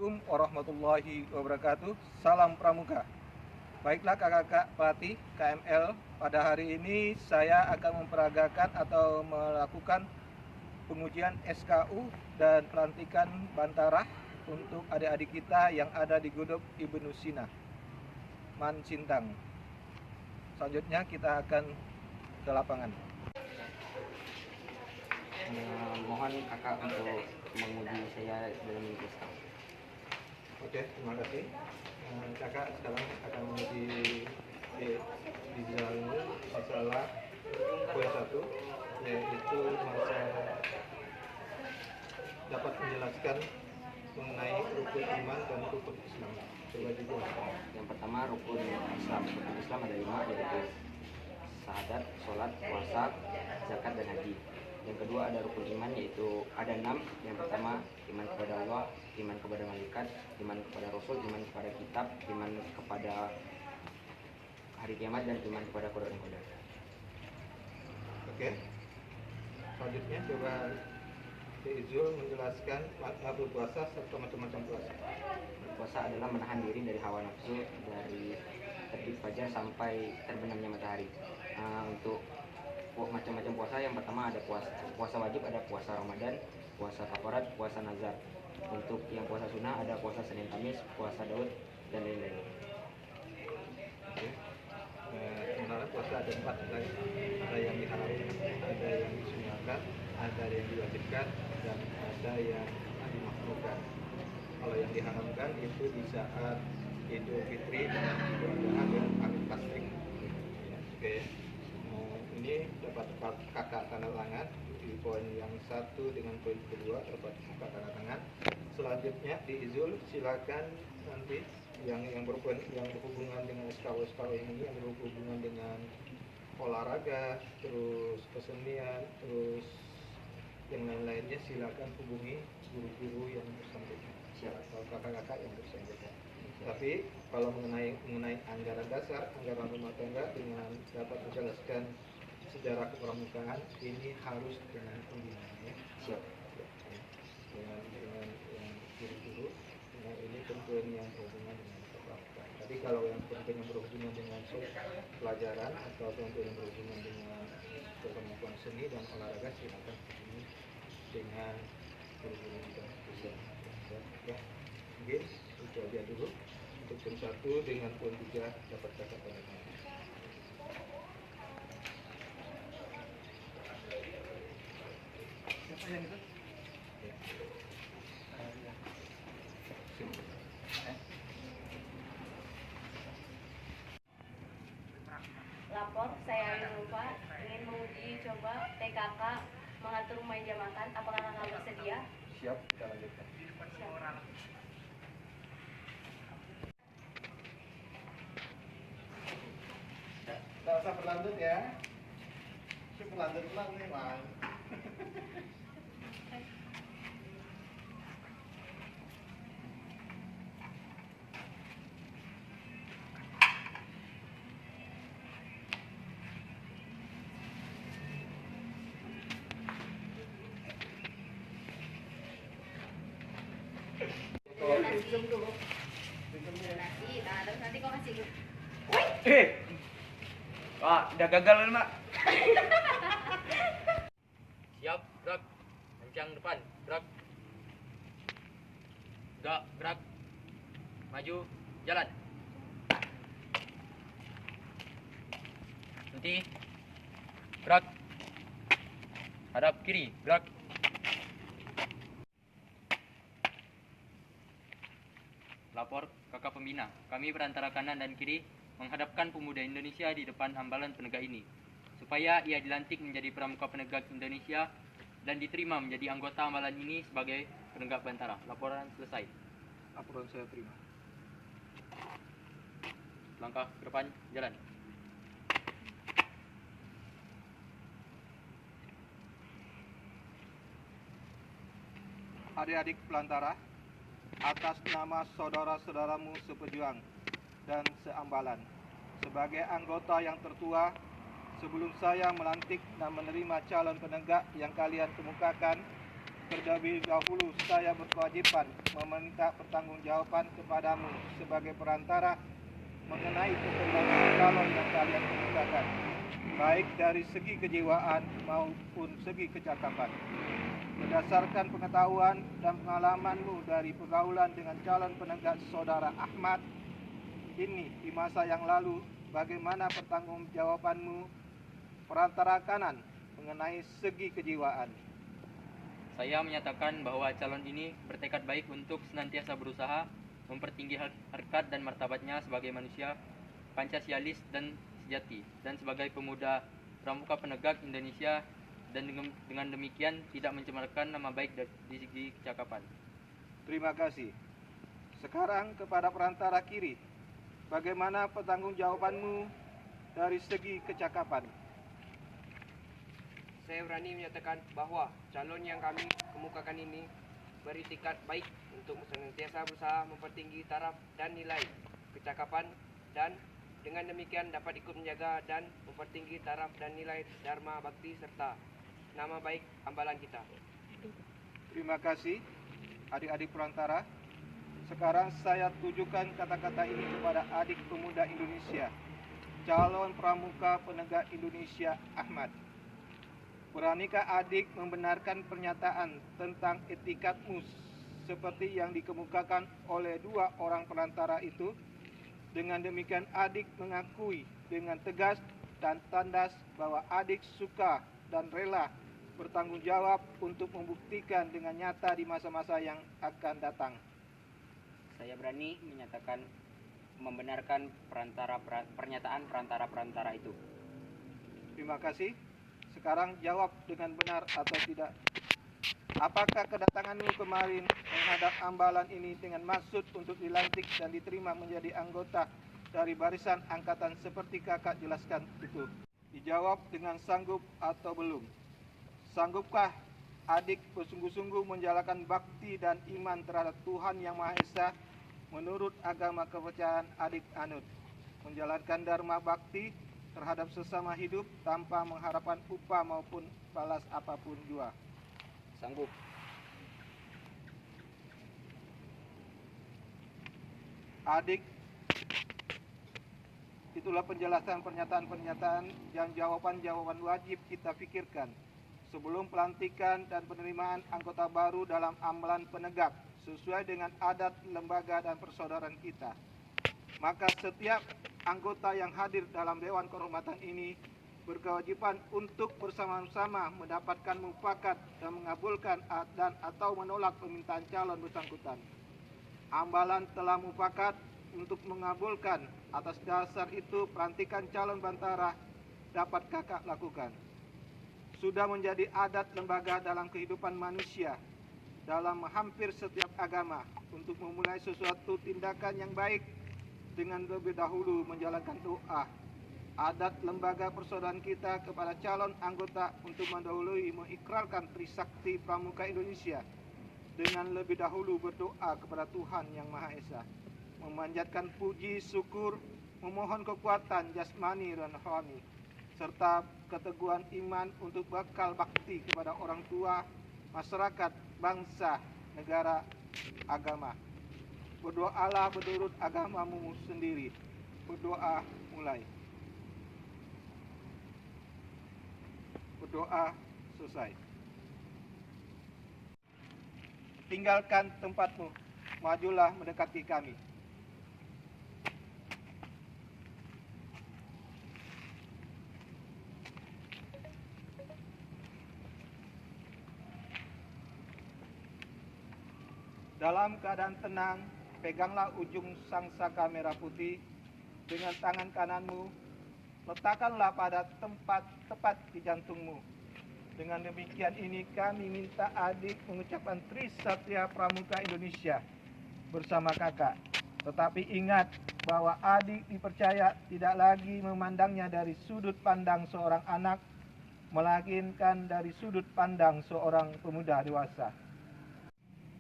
Assalamualaikum warahmatullahi wabarakatuh. Salam Pramuka. Baiklah kakak-kakak pelatih KML, pada hari ini saya akan memperagakan atau melakukan pengujian SKU dan pelantikan Bantara untuk adik-adik kita yang ada di Guduk Ibnu Sina, Man Sintang. Selanjutnya kita akan ke lapangan. Mohon kakak untuk menguji saya dalam menguji SKU. Oke, terima kasih. Kakak sekarang akan menguji Rizalmu masalah poin 1, yaitu masalah dapat menjelaskan mengenai rukun iman dan rukun Islam. Coba dijelaskan. Yang pertama rukun Islam. Rukun Islam ada 5, yaitu syahadat, sholat, puasa, zakat, dan haji. Yang kedua ada rukun iman, yaitu ada 6. Yang pertama iman kepada Allah, iman kepada malaikat, iman kepada Rasul, iman kepada kitab, iman kepada hari kiamat, dan iman kepada qada dan qadar. Oke. Selanjutnya coba Izul menjelaskan makna berpuasa serta macam-macam puasa. Puasa adalah menahan diri dari hawa nafsu dari terbit fajar sampai terbenamnya matahari. Untuk macam-macam puasa, yang pertama ada puasa wajib, ada puasa Ramadan, puasa kafarat, puasa nazar. Untuk yang puasa sunnah ada puasa Senin Kamis, puasa Daud, dan lain-lain. Oke. Sebenarnya puasa ada 4, ada yang diharamkan, ada yang disunahkan, ada yang diwajibkan, dan ada yang dimakruhkan. Kalau yang diharamkan itu di saat Idul Fitri, Idul Adha, dan Hari Tasrik. Oke. Ini dapat kakak tanda tangan di poin yang 1 dengan poin kedua dapat kakak tanda tangan. Selanjutnya di Izul silakan nanti yang berhubungan dengan SKU ini, yang berhubungan dengan olahraga, terus kesenian, terus yang lain-lainnya silakan hubungi guru-guru yang bersangkutan atau kakak-kakak yang bersangkutan. Tapi kalau mengenai anggaran dasar, anggaran rumah tangga dengan dapat menjelaskan sejarah kepramukaan, ini harus dengan pembinaannya. Siap. Dengan yang guru-guru. Nah, ini tentunya yang berhubungan dengan kepramukaan. Tapi kalau yang tentunya berhubungan dengan pelajaran atau tentunya yang berhubungan dengan kepramukaan seni dan olahraga, silakan hubungi dengan guru-guru yang bisa. Ya, mungkin itu aja dulu untuk poin 1 dengan poin 3 dapat kakak tanda tangan. Siapa yang itu? Ya. Lapor, saya Ayunufa ingin menguji coba TKK mengatur meja makan. Apakah kakak bersedia? Siap, kita lanjutkan. Siap. Nggak usah berlanjut ya. Berlanjut nih, Bang. Nanti kau kasih. Pak, udah gagal kan, Mak? Siap, gerak. Kencang depan, gerak. Gerak. Maju, jalan. Nanti gerak. Hadap kiri, gerak. Lapor kakak pembina. Kami berantara kanan dan kiri menghadapkan pemuda Indonesia di depan hambalan penegak ini, supaya ia dilantik menjadi pramuka penegak Indonesia dan diterima menjadi anggota hambalan ini sebagai penegak Bantara. Laporan selesai. Laporan saya terima. Langkah ke depan, jalan. Adik-adik pelantara, atas nama saudara-saudaramu sepejuang dan seambalan, sebagai anggota yang tertua, sebelum saya melantik dan menerima calon penegak yang kalian kemukakan, Terlebih dahulu saya berkewajiban meminta pertanggungjawaban kepadamu sebagai perantara mengenai perkembangan calon yang kalian kemukakan, baik dari segi kejiwaan maupun segi kecakapan. Berdasarkan pengetahuan dan pengalamanmu dari pergaulan dengan calon penegak saudara Ahmad ini di masa yang lalu, bagaimana pertanggungjawabanmu perantara kanan mengenai segi kejiwaan? Saya menyatakan bahwa calon ini bertekad baik untuk senantiasa berusaha mempertinggi harkat dan martabatnya sebagai manusia Pancasialis dan sejati, dan sebagai pemuda pramuka penegak Indonesia, dan dengan demikian tidak mencemarkan nama baik di segi kecakapan. Terima kasih. Sekarang kepada perantara kiri, bagaimana pertanggungjawabanmu dari segi kecakapan? Saya berani menyatakan bahwa calon yang kami kemukakan ini beritikat baik untuk senantiasa berusaha mempertinggi taraf dan nilai kecakapan, dan dengan demikian dapat ikut menjaga dan mempertinggi taraf dan nilai dharma bakti serta nama baik ambalan kita. Terima kasih adik-adik perantara. Sekarang saya tujukan kata-kata ini kepada adik pemuda Indonesia, calon pramuka penegak Indonesia Ahmad. Beranikah adik membenarkan pernyataan tentang etikatmu seperti yang dikemukakan oleh dua orang perantara itu? Dengan demikian adik mengakui dengan tegas dan tandas bahwa adik suka dan rela bertanggung jawab untuk membuktikan dengan nyata di masa-masa yang akan datang. Saya berani menyatakan membenarkan pernyataan perantara itu. Terima kasih. Sekarang jawab dengan benar atau tidak. Apakah kedatanganmu kemarin menghadap ambalan ini dengan maksud untuk dilantik dan diterima menjadi anggota dari barisan angkatan seperti kakak jelaskan itu? Dijawab dengan sanggup atau belum. Sanggupkah adik bersungguh-sungguh menjalankan bakti dan iman terhadap Tuhan Yang Maha Esa menurut agama kepercayaan adik anut, menjalankan dharma bakti terhadap sesama hidup tanpa mengharapkan upah maupun balas apapun jua? Sanggup. Adik, itulah penjelasan pernyataan-pernyataan dan jawaban-jawaban wajib kita pikirkan sebelum pelantikan dan penerimaan anggota baru dalam ambalan penegak sesuai dengan adat lembaga dan persaudaraan kita. Maka setiap anggota yang hadir dalam Dewan Kehormatan ini berkewajiban untuk bersama-sama mendapatkan mufakat dan mengabulkan dan atau menolak permintaan calon bersangkutan. Ambalan telah mufakat untuk mengabulkan. Atas dasar itu pelantikan calon bantara dapat kakak lakukan. Sudah menjadi adat lembaga dalam kehidupan manusia dalam hampir setiap agama untuk memulai sesuatu tindakan yang baik dengan lebih dahulu menjalankan doa. Adat lembaga persaudaraan kita kepada calon anggota untuk mendahului mengikrarkan Trisakti Pramuka Indonesia dengan lebih dahulu berdoa kepada Tuhan Yang Maha Esa, memanjatkan puji syukur, memohon kekuatan jasmani dan rohani, serta keteguhan iman untuk bakal bakti kepada orang tua, masyarakat, bangsa, negara, agama. Berdoalah menurut agamamu sendiri. Berdoa mulai. Berdoa selesai. Tinggalkan tempatmu. Majulah mendekati kami. Dalam keadaan tenang, peganglah ujung sangsaka merah putih dengan tangan kananmu. Letakkanlah pada tempat tepat di jantungmu. Dengan demikian ini kami minta adik mengucapkan Trisatya Pramuka Indonesia bersama kakak. Tetapi ingat bahwa adik dipercaya tidak lagi memandangnya dari sudut pandang seorang anak, melainkan dari sudut pandang seorang pemuda dewasa.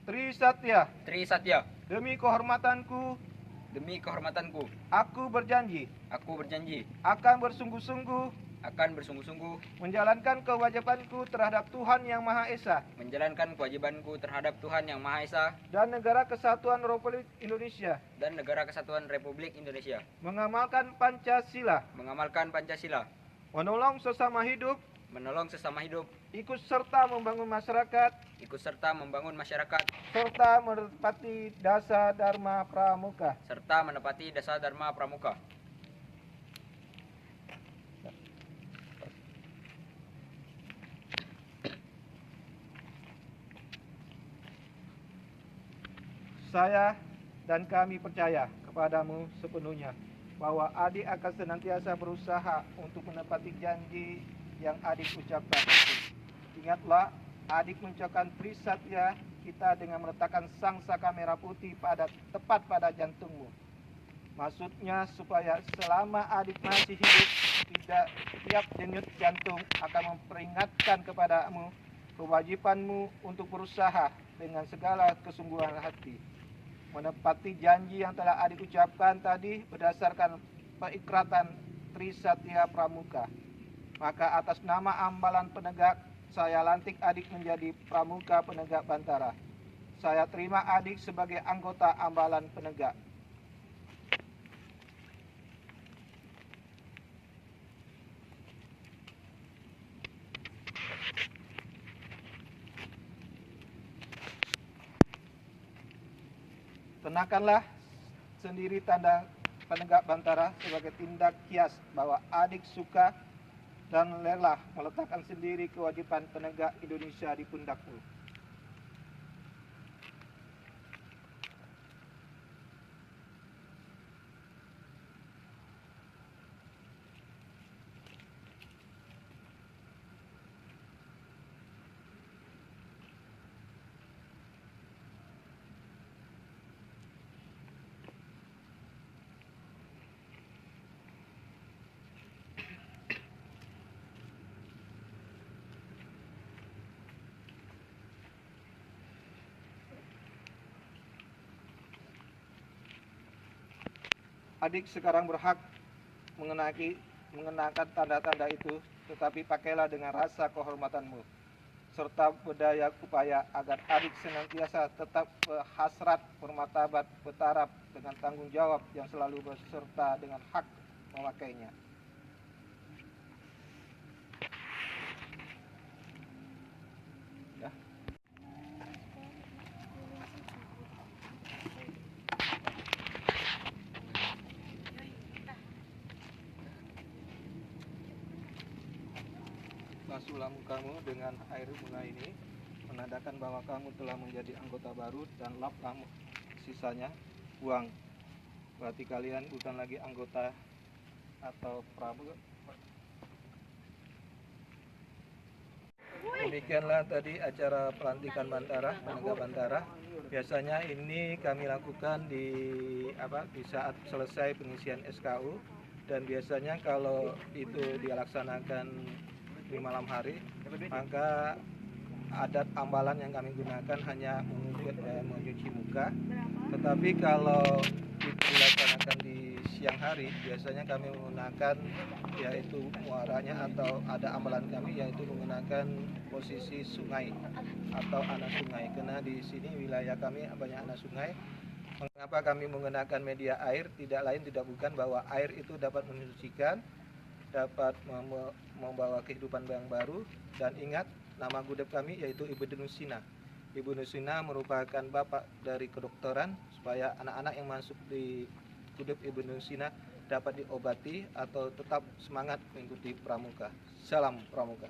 Trisatya, Trisatya, demi kehormatanku, demi kehormatanku, aku berjanji aku berjanji akan bersungguh-sungguh akan bersungguh-sungguh menjalankan kewajibanku terhadap Tuhan Yang Maha Esa menjalankan kewajibanku terhadap Tuhan Yang Maha Esa dan Negara Kesatuan Republik Indonesia, dan Negara Kesatuan Republik Indonesia, mengamalkan Pancasila, mengamalkan Pancasila, menolong sesama hidup, menolong sesama hidup, ikut serta membangun masyarakat, ikut serta membangun masyarakat, serta menepati dasar Dharma Pramuka. serta menepati dasar Dharma Pramuka. Saya dan kami percaya kepadamu sepenuhnya bahwa adik akan senantiasa berusaha untuk menepati janji yang adik ucapkan itu. Ingatlah, adik mengucapkan Trisatya kita dengan meletakkan sang saka merah putih tepat pada jantungmu. Maksudnya supaya selama adik masih hidup, tidak tiap denyut jantung akan memperingatkan kepadamu kewajibanmu untuk berusaha dengan segala kesungguhan hati. Menepati janji yang telah adik ucapkan tadi berdasarkan perikratan Trisatya Pramuka. Maka atas nama ambalan penegak, saya lantik adik menjadi Pramuka Penegak Bantara. Saya terima adik sebagai anggota ambalan penegak. Kenakanlah sendiri tanda penegak Bantara sebagai tindak kias bahwa adik suka dan rela meletakkan sendiri kewajiban penegak Indonesia di pundakmu. Adik sekarang berhak mengenakan tanda-tanda itu, tetapi pakailah dengan rasa kehormatanmu, serta berdaya upaya agar adik senantiasa tetap hasrat bermartabat bertaraf dengan tanggung jawab yang selalu berserta dengan hak memakainya. Basuhlah mukamu dengan air bunga ini, menandakan bahwa kamu telah menjadi anggota baru, dan laplah sisanya, buang. Berarti kalian bukan lagi anggota atau pramuka. Demikianlah tadi acara pelantikan Bantara, penegak Bantara. Biasanya ini kami lakukan di saat selesai pengisian SKU, dan biasanya kalau itu dilaksanakan di malam hari, maka adat ambalan yang kami gunakan hanya mencuci muka. Tetapi kalau itu dilaksanakan di siang hari, biasanya kami menggunakan yaitu muaranya atau ada ambalan kami yaitu menggunakan posisi sungai atau anak sungai, karena di sini wilayah kami banyak anak sungai. Mengapa kami menggunakan media air? Tidak lain tidak bukan bahwa air itu dapat menyucikan, dapat membawa kehidupan yang baru. Dan ingat, nama gudeg kami yaitu Ibu Nusina. Ibu Nusina merupakan bapak dari kedokteran, supaya anak-anak yang masuk di gudeg Ibu Nusina dapat diobati atau tetap semangat mengikuti pramuka. Salam pramuka.